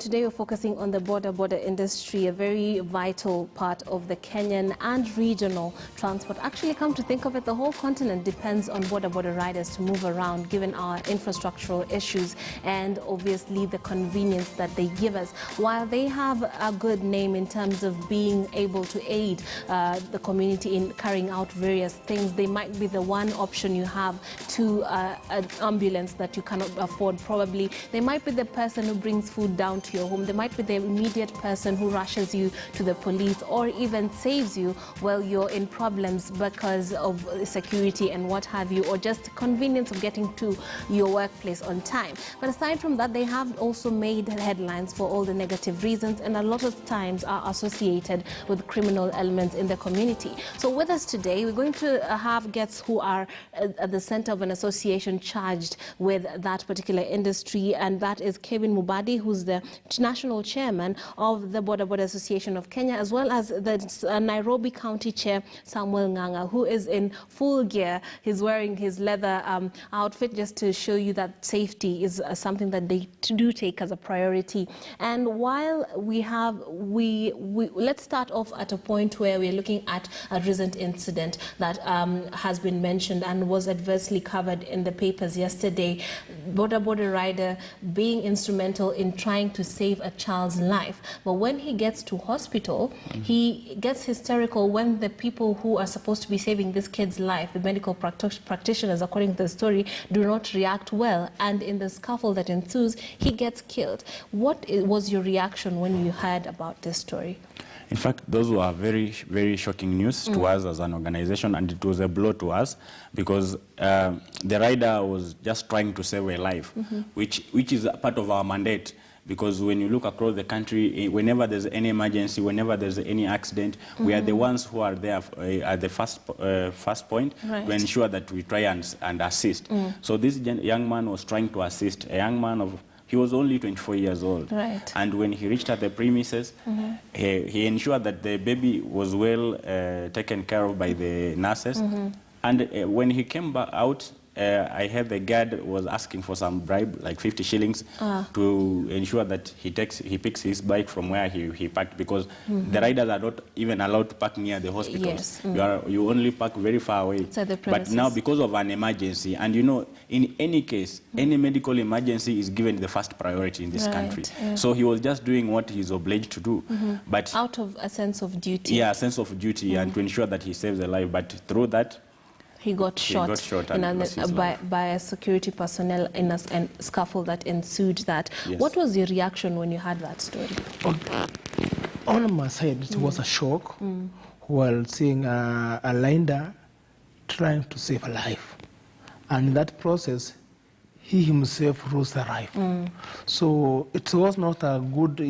today we're focusing on the boda industry, a very vital part of the Kenyan and regional transport. Actually, come to think of it, the whole continent depends on boda riders to move around, given our infrastructural issues and obviously the convenience that they give us. While they have a good name in terms of being able to aid the community in carrying out various things, they might be the one option you have to an ambulance that you cannot afford. Probably they might be the person who brings food down to your home. They might be the immediate person who rushes you to the police or even saves you while you're in problems because of security and what have you, or just the convenience of getting to your workplace on time. But aside from that, they have also made headlines for all the negative reasons, and a lot of times are associated with criminal elements in the community. So with us today, we're going to have guests who are at the center of an association charged with that particular industry, and that is Kevin Mubadi, who's the national chairman of the Boda Association of Kenya, as well as the Nairobi County Chair Samuel Nganga, who is in full gear. He's wearing his leather outfit just to show you that safety is something that they do take as a priority. And while let's start off at a point where we're looking at a recent incident that has been mentioned and was adversely covered in the papers yesterday. Boda rider being instrumental in trying to save a child's life, but when he gets to hospital, he gets hysterical when the people who are supposed to be saving this kid's life, the medical practitioners, according to the story, do not react well, and in the scuffle that ensues, he gets killed. What was your reaction when you heard about this story? In fact, those were very, very shocking news to us as an organization, and it was a blow to us because the rider was just trying to save a life, which is a part of our mandate. Because when you look across the country, whenever there's any emergency, whenever there's any accident, we are the ones who are there at the first point to ensure that we try and assist. So this young man was trying to assist a young man he was only 24 years old. And when he reached at the premises, he ensured that the baby was well taken care of by the nurses. And when he came back out, I heard the guard was asking for some bribe, like 50 shillings, to ensure that he picks his bike from where he parked, because the riders are not even allowed to park near the hospitals. You only park very far away. But now, because of an emergency, and you know, in any case, any medical emergency is given the first priority in this country. So he was just doing what he's obliged to do. But out of a sense of duty. Yeah, a sense of duty, and to ensure that he saves a life. But through that, he got shot by a security personnel in a scuffle that ensued that. What was your reaction when you heard that story? On my side, it was a shock while seeing a rider trying to save a life. And in that process, he himself lost the life. So it was not a good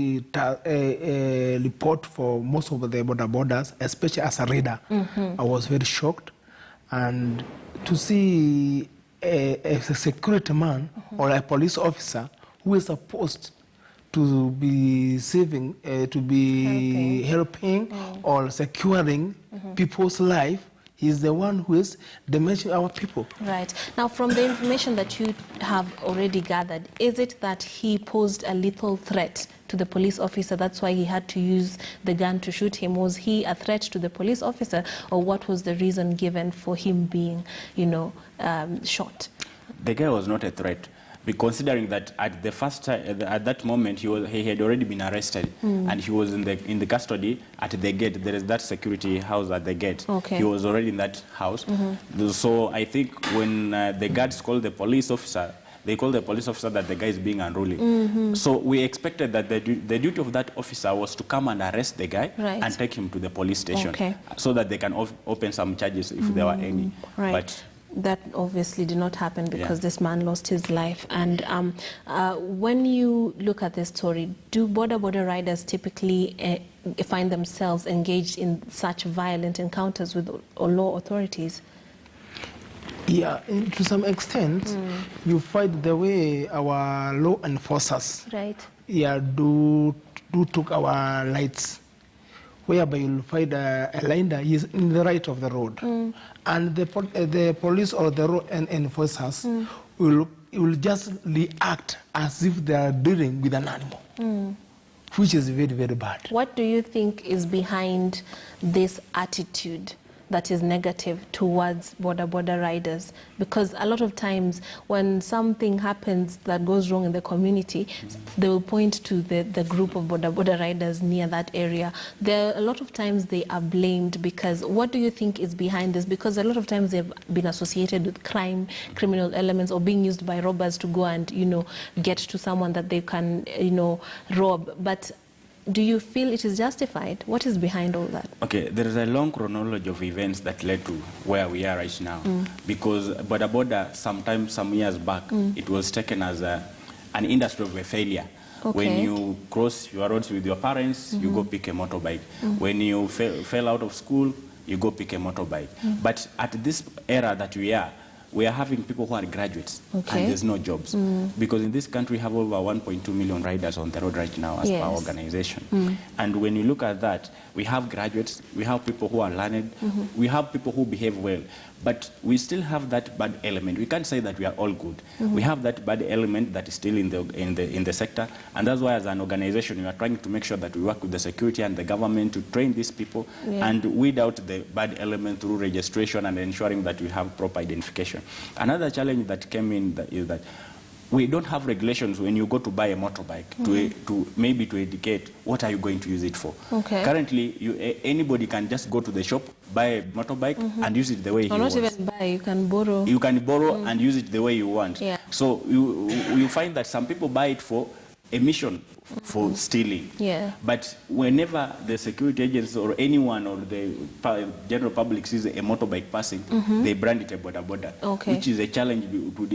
report for most of the borders, especially as a rider. I was very shocked. And to see a security man or a police officer who is supposed to be saving, to be helping or securing people's life, he's the one who is damaging our people. Right. Now, from the information that you have already gathered, is it that he posed a lethal threat to the police officer? That's why he had to use the gun to shoot him. Was he a threat to the police officer, or what was the reason given for him being, shot? The guy was not a threat, considering that at that moment he had already been arrested, and he was in the custody at the gate. There is that security house at the gate. He was already in that house. So I think when the guards called the police officer, they called the police officer that the guy is being unruly. So we expected that the duty of that officer was to come and arrest the guy and take him to the police station so that they can open some charges if there were any. But that obviously did not happen because this man lost his life. And when you look at this story, do boda riders typically find themselves engaged in such violent encounters with law authorities? Yeah, to some extent, you find the way our law enforcers do took our rights, whereby you'll find a rider is in the right of the road, and the police or the road enforcers will just react as if they are dealing with an animal. which is very, very bad. What do you think is behind this attitude that is negative towards boda riders? Because a lot of times when something happens that goes wrong in the community, they will point to the group of boda riders near that area. A lot of times they are blamed because, what do you think is behind this? Because a lot of times they've been associated with crime, criminal elements, or being used by robbers to go and, get to someone that they can, rob. But do you feel it is justified? What is behind all that? Okay, there is a long chronology of events that led to where we are right now. Because boda, some years back, it was taken as an industry of a failure. Okay. When you cross your roads with your parents, you go pick a motorbike. When you fell out of school, you go pick a motorbike. But at this era that we are having people who are graduates, and there's no jobs. Because in this country, we have over 1.2 million riders on the road right now as per our organization. And when you look at that, we have graduates, we have people who are learned, we have people who behave well. But we still have that bad element. We can't say that we are all good. We have that bad element that is still in the sector, and that's why as an organization we are trying to make sure that we work with the security and the government to train these people and weed out the bad element through registration and ensuring that we have proper identification. Another challenge that came in is that we don't have regulations when you go to buy a motorbike to educate what are you going to use it for. Currently, anybody can just go to the shop, buy a motorbike and use it the way he wants. Not even buy, you can borrow. You can borrow and use it the way you want. So you find that some people buy it for a mission, for stealing. But whenever the security agents or anyone or the general public sees a motorbike passing, they brand it a boda, which is a challenge to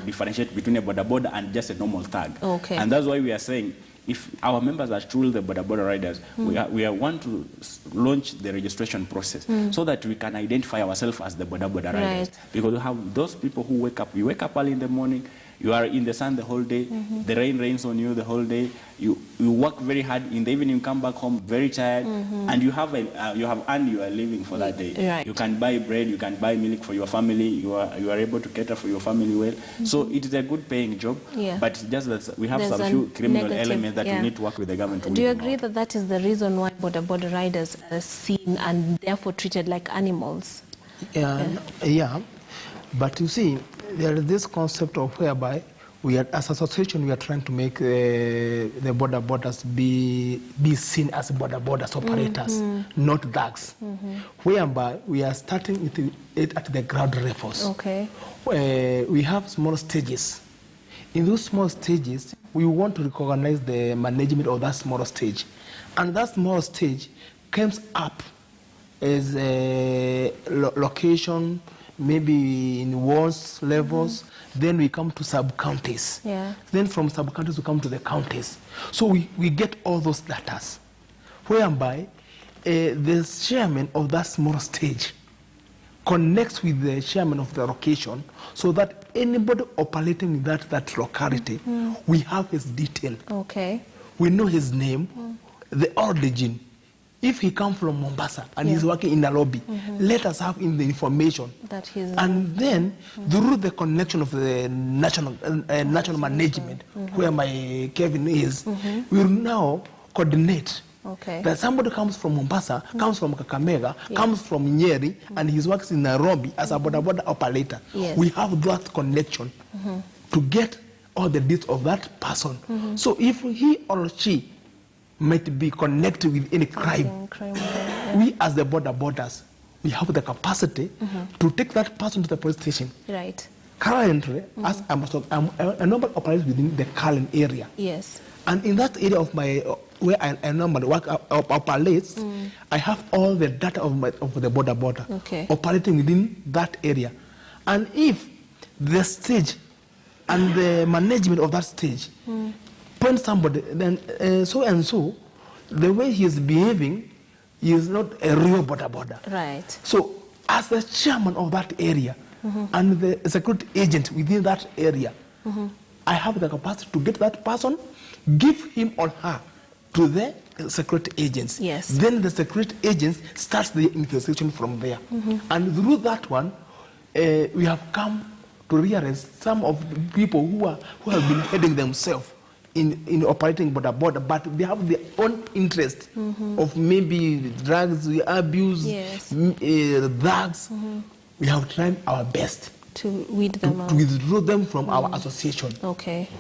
differentiate between a boda and just a normal thug. And that's why we are saying, if our members are truly the boda riders, we want to launch the registration process so that we can identify ourselves as the boda riders. Because we have those people who you wake up early in the morning, you are in the sun the whole day, the rain rains on you the whole day, you work very hard, in the evening you come back home very tired, and you have earned your living for that day. You can buy bread, you can buy milk for your family, you are able to cater for your family well. So it is a good paying job, but just that we have some few criminal elements that we need to work with the government to. Do you agree that that is the reason why boda riders are seen and therefore treated like animals? Yeah, but you see, there is this concept of whereby we are, as association, we are trying to make the bodas be seen as bodas operators, not thugs. Whereby we are starting it at the ground levels. We have small stages. In those small stages, we want to recognize the management of that small stage, and that small stage comes up as a location, maybe in wards levels, then we come to sub-counties. Then from sub-counties we come to the counties. So we get all those data, whereby the chairman of that small stage connects with the chairman of the location, so that anybody operating in that locality, we have his detail. We know his name, the origin. If he comes from Mombasa and he's working in Nairobi, let us have in the information. And then, through the connection of the national management, where my Kevin is, we will now coordinate. That somebody comes from Mombasa, comes from Kakamega, comes from Nyeri, and he works in Nairobi as a boda operator. We have that connection to get all the details of that person. So if he or she might be connected with any crime, we as the bodas, we have the capacity to take that person to the police station. Currently, as I'm a normal operator within the current area. And in that area of my where I normally work operates, I have all the data of the boda operating within that area. And if the stage and the management of that stage point somebody, then so and so, the way he is behaving, he is not a real boda. So, as the chairman of that area and the security agent within that area, I have the capacity to get that person, give him or her to the security agents. Then the security agents starts the investigation from there. And through that one, we have come to realize some of the people who have been heading themselves in operating boda, but they have their own interest of maybe drugs abuse, drugs. We have tried our best to weed them out, to withdraw them from our association,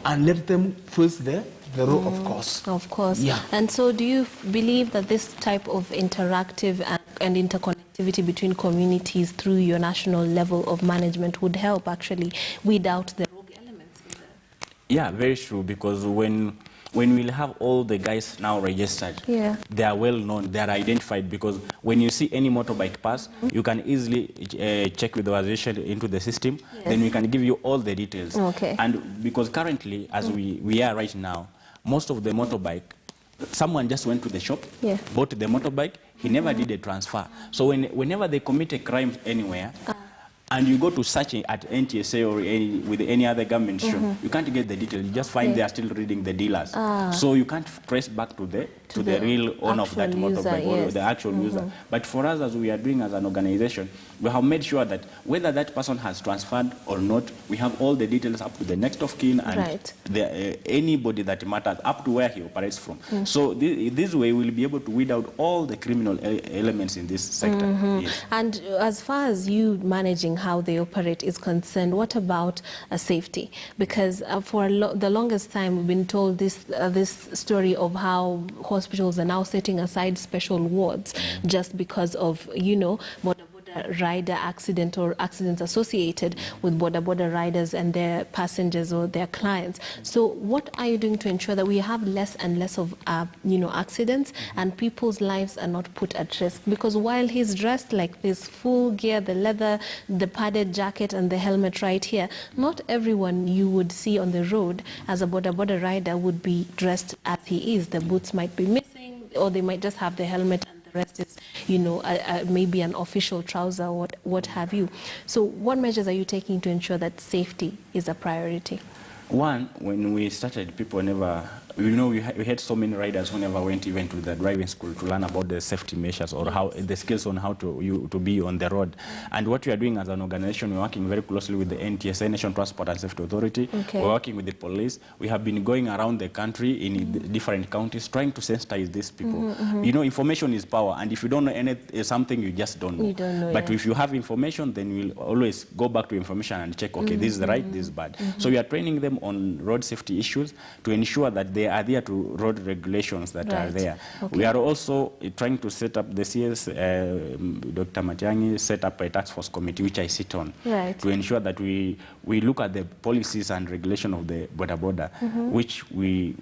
and let them face the role of course. Of course. Yeah. And so do you believe that this type of interactive and interconnectivity between communities through your national level of management would help actually weed out the rogue elements in there? Yeah, very true, because when we'll have all the guys now registered, they are well known, they are identified, because when you see any motorbike pass, you can easily check with the organization into the system, then we can give you all the details. And because currently, as we are right now, most of the motorbike, someone just went to the shop, bought the motorbike, he never did a transfer. So whenever they commit a crime anywhere, and you go to search at NTSA or with any other government shop, you can't get the details. You just find they are still reading the dealers. So you can't trace back to the real owner of that motorbike or the actual user. But for us, as we are doing as an organization, we have made sure that whether that person has transferred or not, we have all the details up to the next of kin and anybody that matters up to where he operates from. So this way we'll be able to weed out all the criminal elements in this sector. And as far as you managing how they operate is concerned, what about safety? Because for the longest time we've been told this story of how hospitals are now setting aside special wards just because of, you know, rider accident or accidents associated with boda riders and their passengers or their clients. So what are you doing to ensure that we have less and less of accidents and people's lives are not put at risk? Because while he's dressed like this, full gear, the leather, the padded jacket and the helmet right here, not everyone you would see on the road as a boda rider would be dressed as he is. The boots might be missing, or they might just have the helmet and the rest is, you know, maybe an official trouser or what have you. So what measures are you taking to ensure that safety is a priority? One, when we started, people never, you know, we had so many riders who never went even to the driving school to learn about the safety measures or how the skills on how to be on the road. And what we are doing as an organization, we're working very closely with the NTSA, National Transport and Safety Authority. We're working with the police. We have been going around the country in different counties trying to sensitize these people. You know, information is power, and if you don't know something, you just don't know. You don't know, but if you have information, then we'll always go back to information and check, okay, this is right, this is bad. So we are training them on road safety issues to ensure that they adhere to road regulations that are there. We are also trying to set up the CS, Dr. Matiangi set up a task force committee, which I sit on, to ensure that we look at the policies and regulation of the boda, which we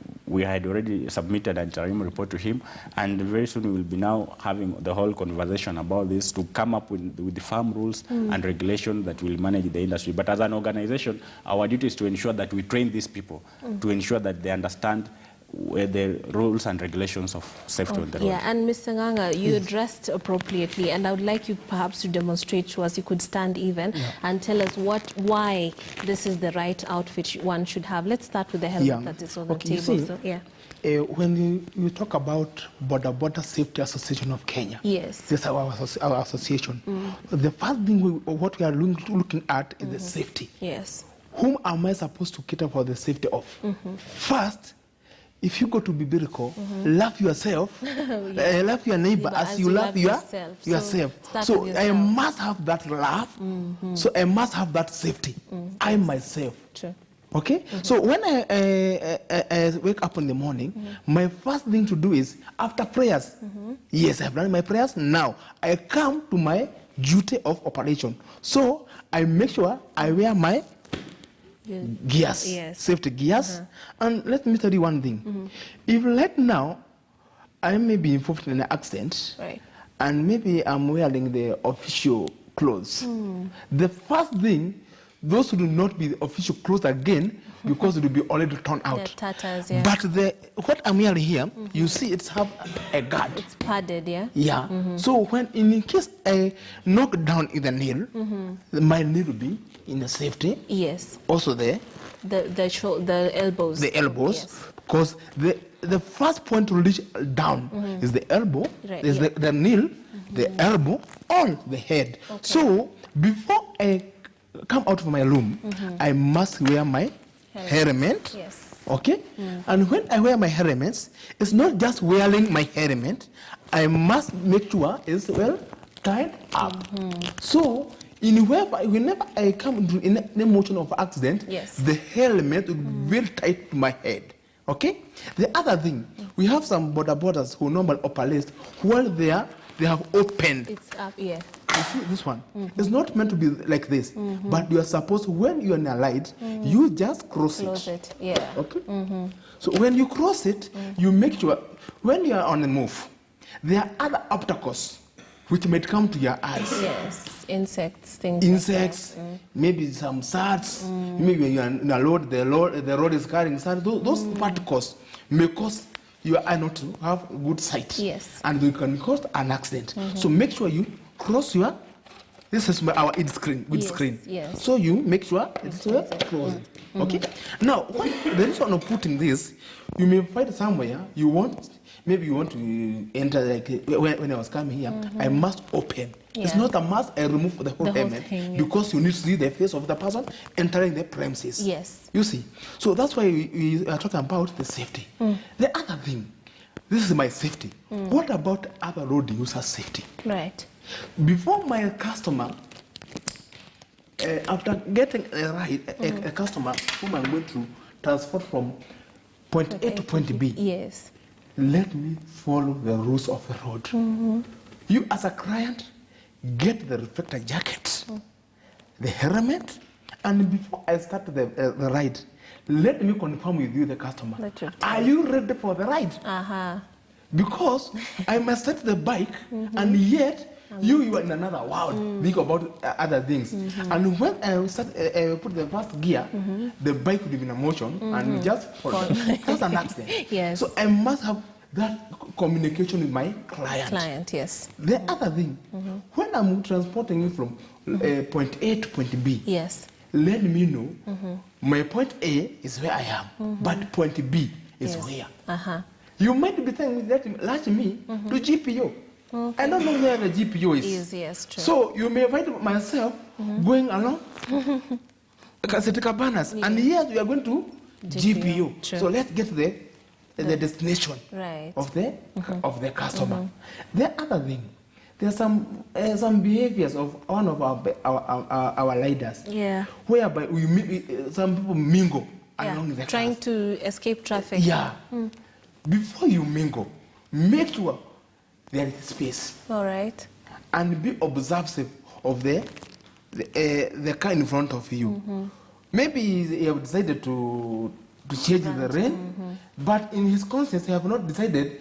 had already submitted an interim report to him, and very soon we will be now having the whole conversation about this to come up with the firm rules and regulations that will manage the industry. But as an organization, our duty is to ensure that we train these people to ensure that they understand the rules and regulations of safety on the road. Yeah, and Mr. Nganga, you addressed appropriately, and I would like you perhaps to demonstrate to us, you could stand even and tell us why this is the right outfit one should have. Let's start with the helmet that is on the table. See, when you talk about Boda Safety Association of Kenya, this is our association. The first thing what we are looking at is the safety. Whom am I supposed to cater for the safety of? First, if you go to Bibiriko, love yourself, love your neighbor as you love yourself. So I must have that love, so I must have that safety. I myself. Okay? So when I wake up in the morning, my first thing to do is, after prayers, yes, I've done my prayers, now I come to my duty of operation. So I make sure I wear my gears, safety gears. And let me tell you one thing. If right now I may be involved in an accident, and maybe I'm wearing the official clothes, the first thing, those who do not be the official clothes again, because it will be already torn out. Tatters, but what I'm wearing here, you see, it's have a guard. It's padded, So when in case I knock down in the nail, my nail will be in the safety. Also there. The elbows. The elbows, because the first point to reach down is the elbow, is the nail, the elbow, on the head. So before I come out of my room, I must wear my helmet, Okay? And when I wear my helmets, it's not just wearing my helmet. I must make sure it's well tied up. So, whenever I come into in motion of accident, Yes. the helmet will be very tight to my head. Okay? The other thing, we have some bodabodas who normally operate while they have opened. It's up, yeah. You see this one? It's not meant to be like this, but you are supposed, when you are in a light, you just cross it. Yeah. Okay? So when you cross it, you make sure, when you are on the move, there are other obstacles which might come to your eyes. Yes, insects, things Insects, like that. maybe some sards, maybe when you are in a load, the road is carrying sards. Those particles may cause your eye not to have good sight. Yes. And they can cause an accident. So make sure you cross your, this is our windscreen. Yes. So you make sure it's closed. Okay? Now, when the reason of putting this, you may find somewhere you want, maybe you want to enter, like when I was coming here, I must open. It's Yeah. not a must I remove the whole helmet thing, because you need to see the face of the person entering the premises. Yes. You see? So that's why we are talking about the safety. The other thing, this is my safety. What about other road users' safety? Right. Before my customer, after getting a ride, a customer whom I'm going to transport from point A to point B, Yes. let me follow the rules of the road. You as a client, get the reflector jacket, the helmet, and before I start the ride, let me confirm with you, the customer. Are you ready for the ride? Because I must set the bike, and yet you are in another world, think about other things. And when I put the first gear, the bike would be in a motion, and just fall. That's an accident. Yes. So I must have that communication with my client. Yes. The other thing, when I'm transporting you from point A to point B, Yes. let me know my point A is where I am, but point B is where. You might be saying that latch me to GPO. I don't know where the GPO is. Yes, true. So you may find myself going along Cabanas, and here we are going to GPO. True. So let's get the destination of the customer. The other thing, there's some behaviors of one of our leaders, whereby some people mingle along the trying cars. to escape traffic. Before you mingle, make sure there is space. All right. And be observant of the car in front of you. Maybe he have decided to change the lane, but in his conscience he have not decided,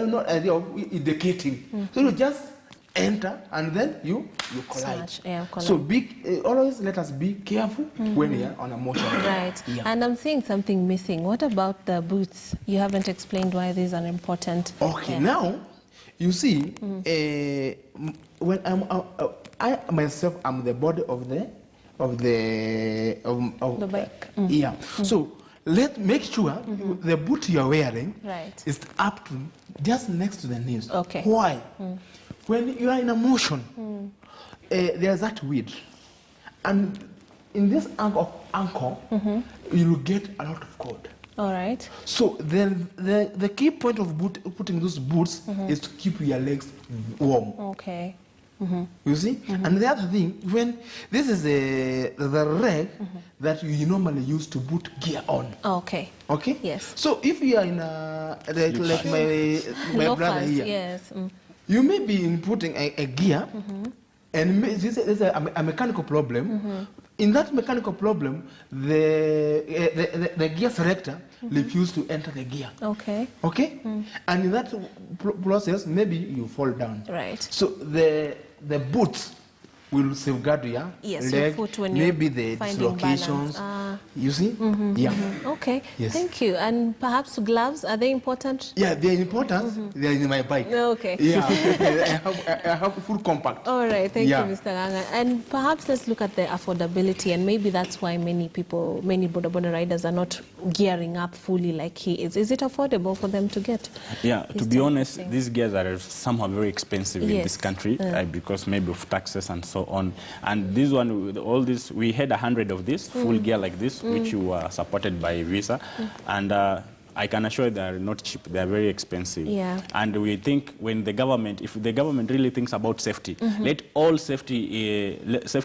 not idea of indicating. So you just enter and then you collide. So always let us be careful when we are on a motion. Right. And I'm seeing something missing. What about the boots? You haven't explained why these are important. Okay, now you see, when I myself am the body of the bike. So make sure the boot you are wearing is up to just next to the knees. Okay. Why? When you are in a motion, there's that width, and in this ankle, you will get a lot of cold. All right. So the key point of putting those boots is to keep your legs warm. Okay. You see? And the other thing, when this is the reg that you normally use to put gear on. Okay. Okay? Yes. So if you are in like my brother here, you may be putting a gear, and this is a mechanical problem. In that mechanical problem, the gear selector refused to enter the gear. Okay. Okay? And in that process, maybe you fall down. Right. So the boots will safeguard your leg, your foot when maybe you're the dislocations. You see? Okay. Yes. Thank you. And perhaps gloves, are they important? Yeah, they're important. They're in my bike. Okay. Yeah, I have full compact. All right. Thank you, Mr. Ganga. And perhaps let's look at the affordability, and maybe that's why many boda riders are not gearing up fully like he is. Is it affordable for them to get? Yeah, to be honest, these gears are somehow very expensive in this country because maybe of taxes and so on. And this one, with all this, we had 100 of this full gear like this. loans, which were supported by Visa, and I can assure you they are not cheap. They are very expensive. Yeah. And we think when the government, if the government really thinks about safety, let all safety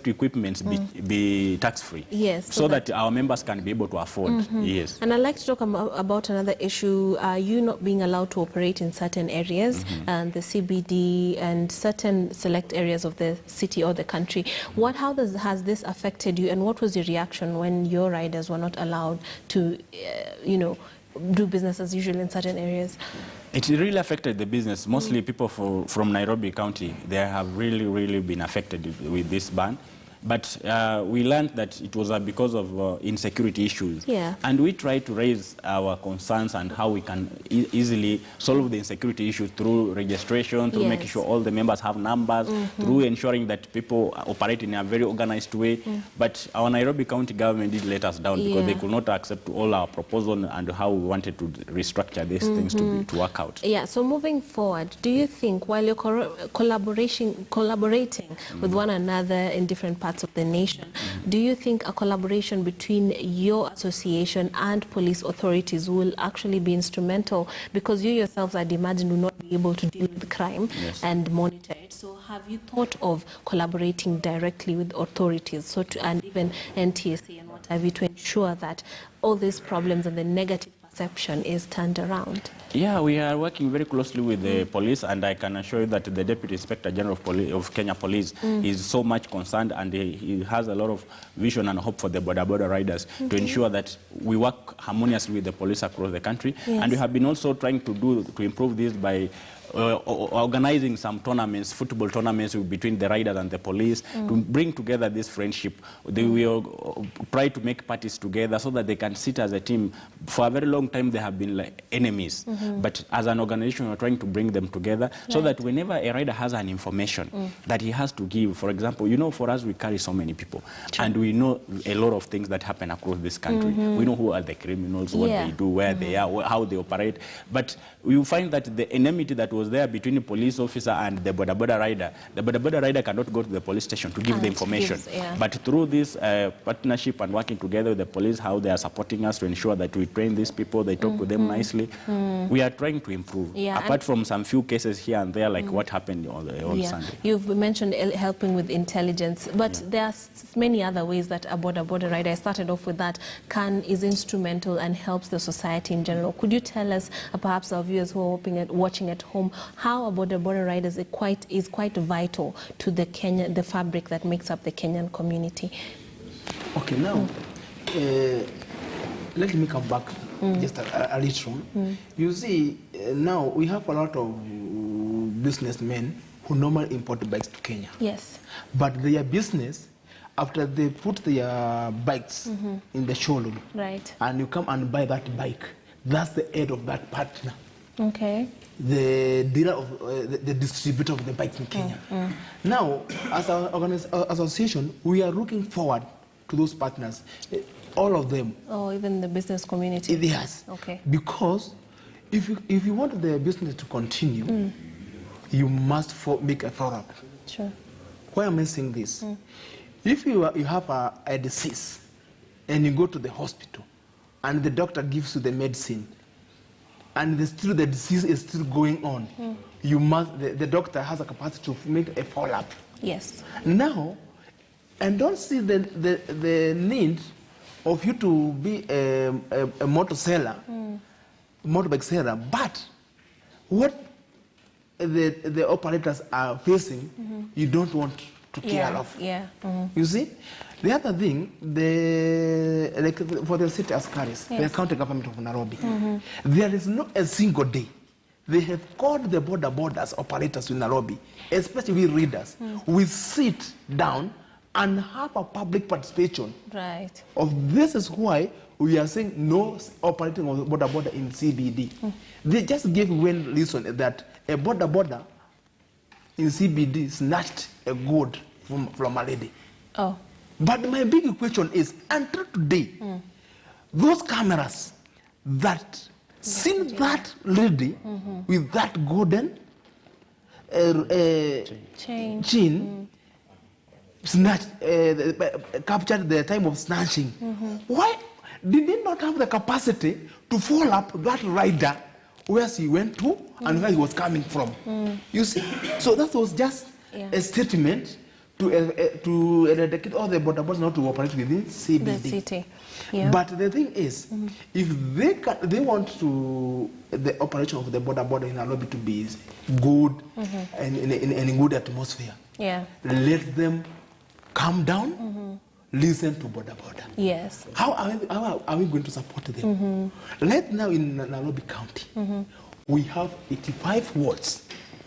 equipments be tax-free. Yes. So that our members can be able to afford. Yes. And I'd like to talk about another issue, you not being allowed to operate in certain areas, and the CBD and certain select areas of the city or the country. Has this affected you, and what was your reaction when your riders were not allowed to, do business as usual in certain areas? It really affected the business. Mostly people from Nairobi County, they have really been affected with this ban. But we learned that it was because of insecurity issues. Yeah. And we tried to raise our concerns and how we can easily solve the insecurity issues through registration, through making sure all the members have numbers, through ensuring that people operate in a very organized way. But our Nairobi County government did let us down because they could not accept all our proposals and how we wanted to restructure these things to work out. Yeah, so moving forward, do you think while you're collaborating with one another in different parts of the nation, do you think a collaboration between your association and police authorities will actually be instrumental? Because you yourselves, I'd imagine, will not be able to deal with crime and monitor it. So have you thought of collaborating directly with authorities, and even NTSA and what have you, to ensure that all these problems and the negative perception is turned around? Yeah, we are working very closely with the police, and I can assure you that the Deputy Inspector General of Kenya Police is so much concerned, and he has a lot of vision and hope for the boda riders to ensure that we work harmoniously with the police across the country. And we have been also trying to improve this by organizing some tournaments, football tournaments between the riders and the police to bring together this friendship. They will try to make parties together so that they can sit as a team. For a very long time, they have been like enemies. But as an organization, we're trying to bring them together so that whenever a rider has an information that he has to give, for example, for us, we carry so many people. And we know a lot of things that happen across this country. We know who are the criminals, what they do, where they are, how they operate. But we will find that the enmity that was there between the police officer and the boda rider cannot go to the police station to give the information. But through this partnership and working together with the police, how they are supporting us to ensure that we train these people, they talk to them nicely, we are trying to improve. Apart from some few cases here and there, like what happened on Sunday. You've mentioned helping with intelligence, but there are many other ways that a boda rider, I started off with that, is instrumental and helps the society in general. Could you tell us, perhaps our viewers who are watching at home, how a boda rider is quite vital to the fabric that makes up the Kenyan community? Okay, now let me come back just a little. You see, now we have a lot of businessmen who normally import bikes to Kenya. Yes. But their business, after they put their bikes in the showroom, and you come and buy that bike, that's the head of that partner. Okay. The dealer of the distributor of the bikes in Kenya. Now, as an association, we are looking forward to those partners, all of them. Oh, even the business community. Yes. Okay. Because if you want the business to continue, you must make a follow-up. Sure. Why am I saying this? If you have a disease and you go to the hospital and the doctor gives you the medicine, and the disease is still going on, the doctor has a capacity to make a follow-up. Yes. Now, and don't see the need of you to be a motorbike seller, but what the operators are facing, you don't want to care of. You see? The other thing, for the city askaris, the county government of Nairobi, there is not a single day they have called the bodas operators in Nairobi, especially readers. We sit down and have a public participation. Right. This is why we are saying no operating of boda in CBD. They just gave one reason that a boda in CBD snatched a gold from a lady. Oh. But my big question is, until today, those cameras that seen that lady with that golden chain, captured the time of snatching. Why did they not have the capacity to follow up that rider where he went to and where he was coming from? You see, so that was just a statement to eradicate all the border bodas not to operate within CBD. The city. Yeah. But the thing is, if they want to the operation of the boda in Nairobi to be good and in a good atmosphere, let them calm down, listen to boda. Yes. How are we going to support them? Right now in Nairobi County, we have 85 wards.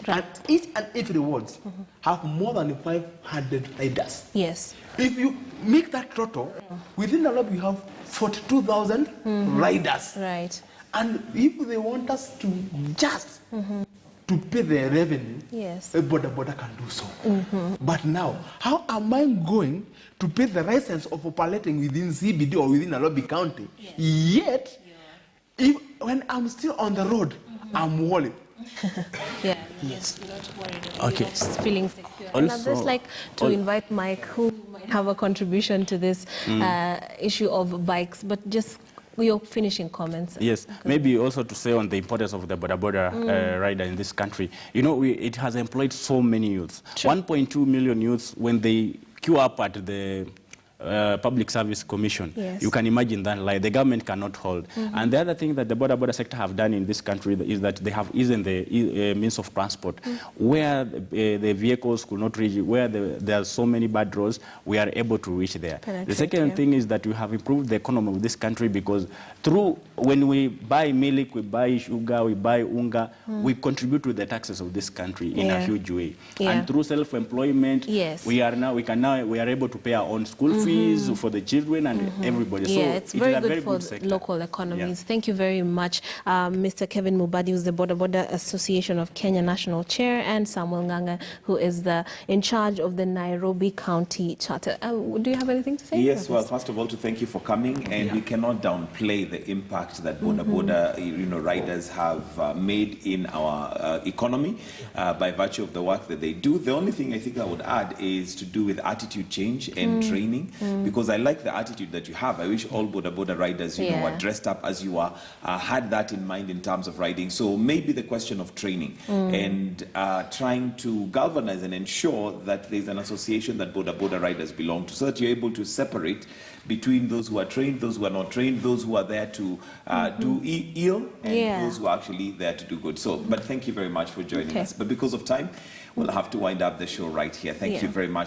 Right. And each and every wards have more than 500 riders. Yes. If you make that total, within Nairobi you have 42,000 riders. Right. And if they want us to just to pay the revenue, a boda can do so. But now, how am I going to pay the license of operating within CBD or within Nairobi County? Yet, when I'm still on the road, I'm worried. Yes. You're not worried. Okay. You're just feeling secure. Also, and I'd just like to invite Mike, who might have a contribution to this issue of bikes, but just your finishing comments. Yes, maybe also to say on the importance of the boda rider in this country. You know, it has employed so many youths. 1.2 million youths, when they queue up at the Public Service Commission. You can imagine that the government cannot hold. And the other thing that the boda sector have done in this country is that they have eased the means of transport. Where the vehicles could not reach, where there are so many bad roads, we are able to reach there. The second thing is that we have improved the economy of this country, because when we buy milk, we buy sugar, we buy unga, we contribute to the taxes of this country in a huge way. And through self-employment, we are able to pay our own school fees for the children and everybody. So it's very good for local economies. Thank you very much, Mr. Kevin Mubadi, who's the Boda Association of Kenya National Chair, and Samuel Nganga, who is in charge of the Nairobi County Charter. Do you have anything to say? Yes, well, first of all, to thank you for coming, and we cannot downplay the impact that boda riders have made in our economy by virtue of the work that they do. The only thing I think I would add is to do with attitude change and training. Because I like the attitude that you have. I wish all boda riders, you know, were dressed up as you are, had that in mind in terms of riding. So maybe the question of training and trying to galvanize and ensure that there's an association that boda riders belong to, so that you're able to separate between those who are trained, those who are not trained, those who are there to do ill, and those who are actually there to do good. So, but thank you very much for joining us. But because of time, we'll have to wind up the show right here. Thank you very much.